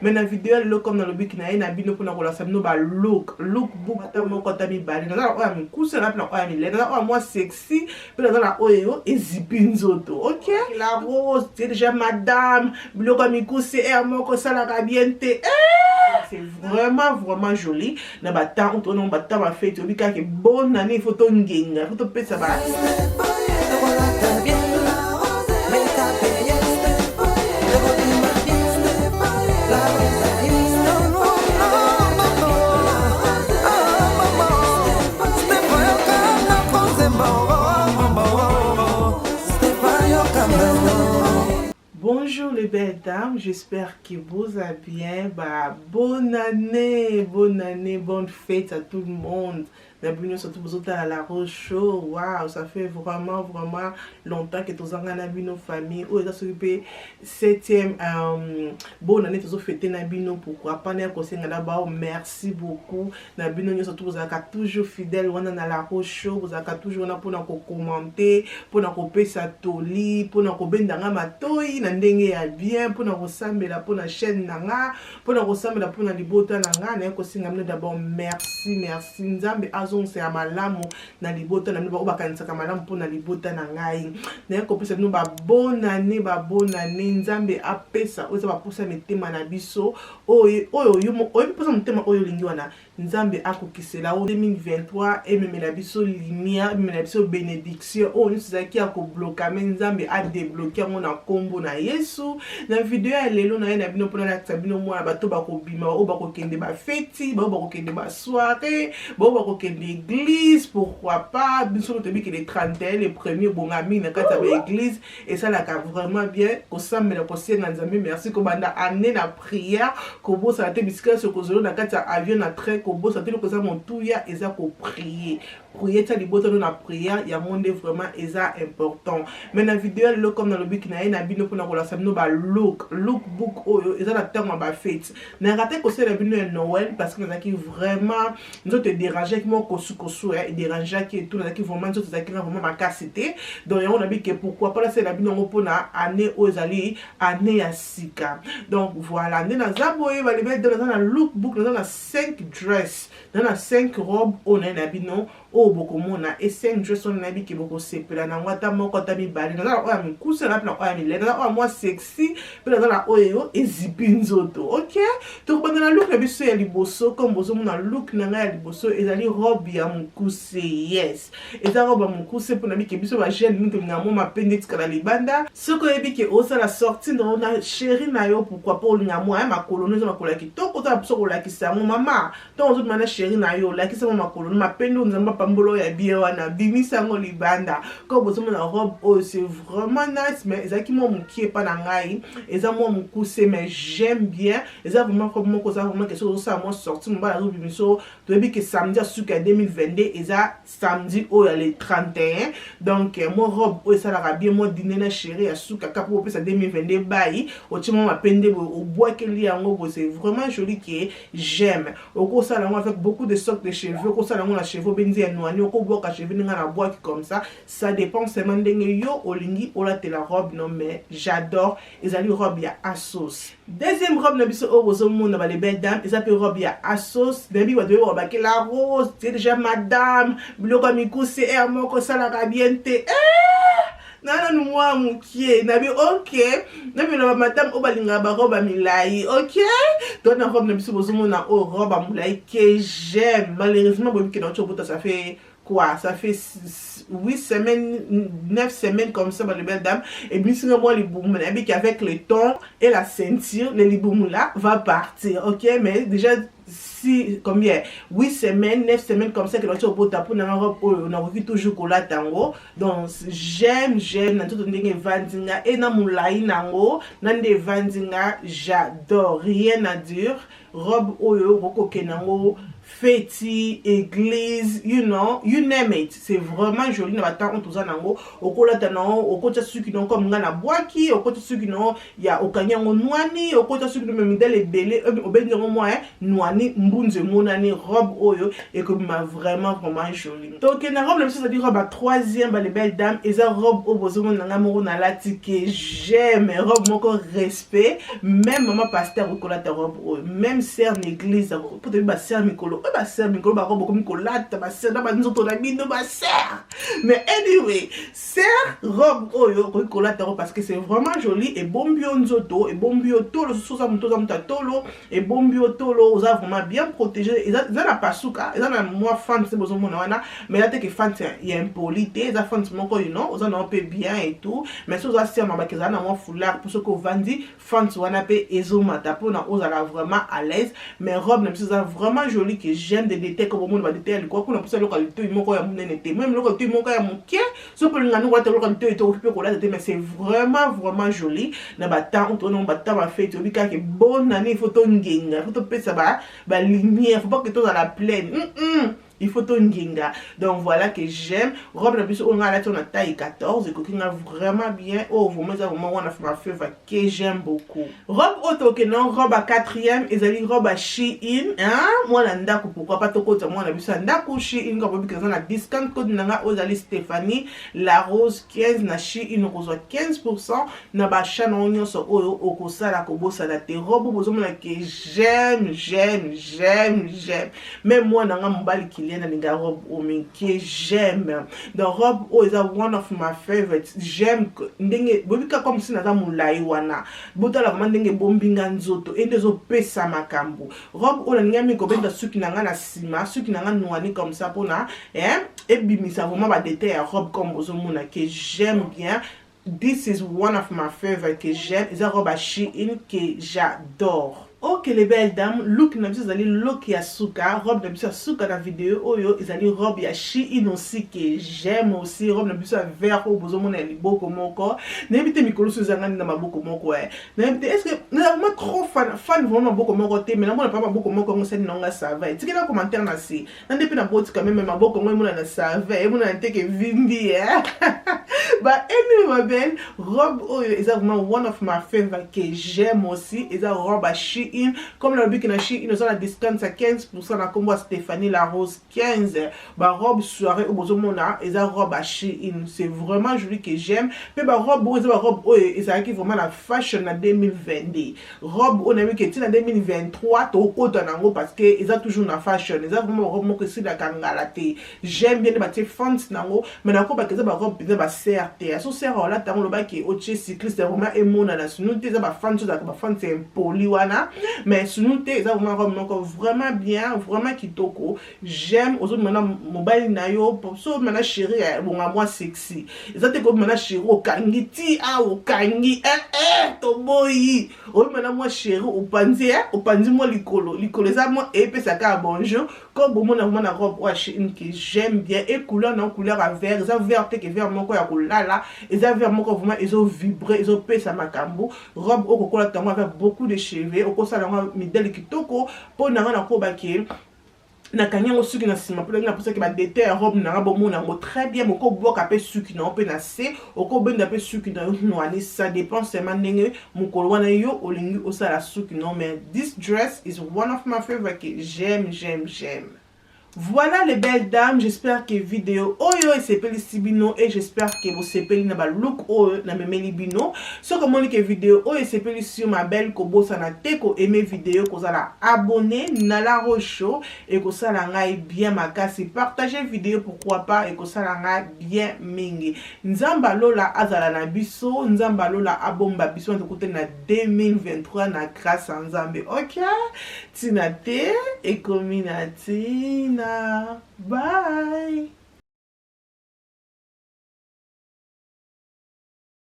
mais na vidéo le comme dans le biki na ina bino pona kola sabino ba look book mo kota mi bali na oya mi kusa na pona oya mi le na oya moi sexy pe na na oyo ezipi nzoto. OK, la rose c'est déjà madame biloko mi kusa moko sala ka bien te. C'est vraiment joli. Na bata on tourne bata ba fête obika ke bonne année photo ngenga photo pesa ba. Bonjour les belles dames, j'espère que vous allez bien. Bonne année, bonne fête à tout le monde. Bienvenue surtout vous autres à la Rose Show. Waouh, ça fait vraiment longtemps que tous en avez nos familles. Oh, ça s'occupe 7e bonne année tous fêter nabino pourquoi pas ne conseil d'abord merci beaucoup. Nabino nous surtout vous avez toujours fidèle on a la Rose Show, vous avez toujours na pour commenter, pour na couper sa toli, pour na kobendanga matoi na ndenge ya bien, pour na resembler pour na chaîne nanga, pour na resembler pour na libota nanga na conseil d'abord merci nzambe c'est à malamu na libota na ba obakanisa ka malamu pona libota na ngai na ko pesa no ba bonne année nzambe apesa oza ba posa mitema na biso oyo pesa mitema oyo lingi wana nzambe akokisela o 2023 ememe na biso lumière ememe na biso bénédiction oyo nzaki akobloka mais nzambe a débloquer mon na kombo na Yesu na vidéo ya lelo na na bino pona na sabino mwana bato bakobima o bakokende ba fête ba bakokende ba soirée ba bakokende l'église, pourquoi pas, bien sûr, que les 31, les premiers bon amis, dans l'église, et ça, là, vraiment bien, qu'on s'en met la possible, merci, qu'on a amené la prière, qu'on bosse à la télé, ce qu'on a dans avion, na train, qu'on bosse à la télé, qu'on a mon tout, et ça, qu'on prie. Prier, ça, les bottes dans la prière, il y a mon vraiment, et ça, important. Mais dans la vidéo, là, comme dans le biki, na ina bino pour la salle, no, look book, et ça, la terme, ma fête. N'a raté qu'on s'est la bino Noël, parce que nous avons vraiment, nous avons dérangé avec moi, kosu dérangeant qui tout qui vraiment tout ça qui vraiment ma cassité donc on a dit que pourquoi pas c'est la bino pona année aux alliés année à sika donc voilà né dans zaboye va les mettre dans un lookbook dans 5 dress dans 5 robes on a na bino o boko mona et 5 dress on a dit que boko sepela na wata moko tabi bali na oya mi kusa na oya mi le na oya moi sexy pe na oyo ezipi nzoto. OK, donc pendant la look na biso ya liboso comme bozo mona look na nga ya liboso ezali robe ya mukuse yes eza robe ya mukuse pona bike biso ba jeune mingi na mo mapende tikala libanda soko ebike osa la sortie na na chérie na yo pourquoi pas olinga mo ya makolo nzo makola kitoko ta soko la kisa mo mama to ozo mana chérie na yo la kisa mo makolo mapende nzamba pambolo ya bien wana bimisa ngo libanda ko bozo na robe oh c'est vraiment nice mais eza ki mo mukie pa na ngai eza mo mukuse mais j'aime bien eza vraiment comme mo ko ça vraiment quelque chose ça mo sortie mo ba la robe biso to ebike samedi suka 2022 et ça samedi où il est 31 donc mon robe où ça la bien mon dîner na chérie à souka pour ça 2022 bail au timo ma pende au bois que li yango c'est vraiment joli qui j'aime au ko ça là avec beaucoup de sortes de cheveux ko ça là on a cheveux benzi ya noani au ko bois ka cheveux nga na bois comme ça dépend seulement ndenge yo olingi o la te la robe non mais j'adore les ali robe ya Asos. Deuxième robe na biso au bozo monde ba les belles dames ils appellent robe ya Asos debi wa de robe que la rose c'est déjà madame biloko mikuse moko sala ka bien te nana moi mukie nabi OK nabi la madame obalinga ba robe milai. OK, donc na robe na biso bozo mona o robe milai que j'aime malheureusement bobi que dans chobota ça fait quoi, ça fait 8 semaines 9 semaines comme ça les belles dames et puis si moi les boum avec le ton et la ceinture les liboum là va partir. OK, mais déjà si combien 8 semaines 9 semaines comme ça que l'autre au bota pour na robe on a vu toujours cola tango donc j'aime na tout ndenge vandinga et na mulai nango nande vandinga j'adore rien à dire robe oyo roko kenango fêti, église, you know, you name it. C'est vraiment joli. Na bata on toza nango. Okola tanao, okota suki non comme ngana boaki, okota suki non ya okanyango nwani, okota suki non memidele belé, obenyango moi nwani mbunze monani robe oyo et que m'a vraiment joli. Donc na robe la ça dit robe à troisième ba les belles dames et ça robe au bozomo nanga moro na lati que j'aime, robe moko respect, même maman pasteur okola ta robe oyo, même sœur l'église pour te ba sœur mikolo, ba sœur mikolo ba robe comme kolata ba sœur ba nzoto na bino ba sœur. Mais anyway, sœur robe oyo ko kolata robe parce que c'est vraiment joli et bon bio nzoto et bon bio tolo sosa mutoza mutatolo et bon bio tolo oza vraiment bien protégé. Ils ont la pasuka, ils ont la moi fan c'est besoin mon wana, mais là que fan il y a impolité, ils ont fan moko you know, ils ont un peu bien et tout, mais si vous avez un maba kezana moi foulard pour ce que vandi fan wana pe ezoma tapo na ozala vraiment à l'aise, mais robe même si ça vraiment joli que j'aime des détails comme monde va détailler quoi qu'on a poussé localité moko ya munene même localité moko ya moké, so pour ngani kwa localité et occupé ko là mais c'est vraiment joli na bata on tourne bata ba fête obika que bonne année photo ngenga photo pesa ba lumière faut pas que tout dans la plaine il faut ton ginga. Donc voilà que j'aime. Robe la plus on a la taille 14 et que vraiment bien. Oh vraiment ça vraiment on a fait ma fève que j'aime beaucoup. Robe auto que non robe à quatrième et zali robe à Shein hein moi la ndako pourquoi pas toko moi on a vu ça ndako Shein comme que ça na discount code nanga ozali Stéphanie la rose 15 na Shein on reçoit 15% na ba chana onyo so oyo okosala ko bossa la te robe bozomona que j'aime même moi nanga mbali qui na robe que j'aime. The robe is one of my favorites. J'aime ndenge bobika comme si naza mulai wana. Botala vraiment ndenge bombinga nzoto ende zo pesa makambo. Robe o na ngami ko benda suki nanga na sima, suki nanga nwani comme ça pona et bimisa vraiment ba détail robe comme bozomona que j'aime bien. This is one of my favorites que j'aime. C'est robe à Shein que j'adore. Ok les belles dames, look na biso zali look ya suka, robe na biso suka na vidéo oyo, ezali robe ya Shein aussi que j'aime aussi, robe na biso vert au bozo mona liboko moko. N'invite mikolo so zangani na maboko moko N'invite est-ce que nous avons trop fan vraiment maboko moko te, mais na mona pas maboko moko ngosani nanga ça va. Tiki na commentaire na si. Na ndepe na boti quand même maboko ngo mona na ça va, et mona nteke vimbi Bah anyway ma belle, robe oyo is vraiment one of my favorite que j'aime aussi, is a robe à Shein. Comme le but que Shein nous a la discount à 15% na combo Stéphanie la rose 15 ba robe soirée au bozo mona et ça robe à Shein c'est vraiment joli que j'aime mais ba robe et ça qui vraiment la fashion en 2022 robe on a vu que en 2023 to kota nango parce que ils ont toujours la fashion ils ont vraiment robe que c'est la kangala te j'aime bien les bâti fonts nango mais na ko ba que ça ba robe ba CRT so sert là tant le ba qui au cycliste vraiment emona na sunu te ça ba fonts ça ba fonts c'est poli wana. Mais sinon t'es vraiment bien vraiment kitoko j'aime aux autres maintenant mobile nayo pour ça maintenant chérie bon à moi sexy ça t'es comme maintenant chérie au kangi ti au kangi to boy au maintenant moi chérie au panzi moi likolo ça moi et puis ça ka bonjour comme bon mon vraiment la robe Shein que j'aime bien et couleur non couleur à vert ça vert que vert mon quoi là et ça vert mon quoi vraiment ils ont vibré ils ont pèse à makambo robe au coco là avec beaucoup de cheveux au ça la midèle kitoko pour na na ko baki na kanyango suki na sima pour na pour ça que ba détail robe na bomo na très bien moko boka pe suki na pe na se oko benda pe suki na noani ça dépend seulement ndenge mukolo wana yo olingi osala suki non mais this dress is one of my favorite que j'aime. Voilà les belles dames, j'espère que vidéo oyo et sepeli sibino et j'espère que vous sepeli na ba look oyo na memeli bino. So comme on que vidéo oyo et sepeli sur ma belle kobo sana teko aimer vidéo ko la abonner na la rocho et ko sala ngai bien makasi partager vidéo pourquoi pas et ko sala ngai bien mingi. Nzamba lola azala na biso, nzamba lola abomba biso de côté na 2023 na grâce à Nzambe. OK? Tinate et Kominatina. Bye.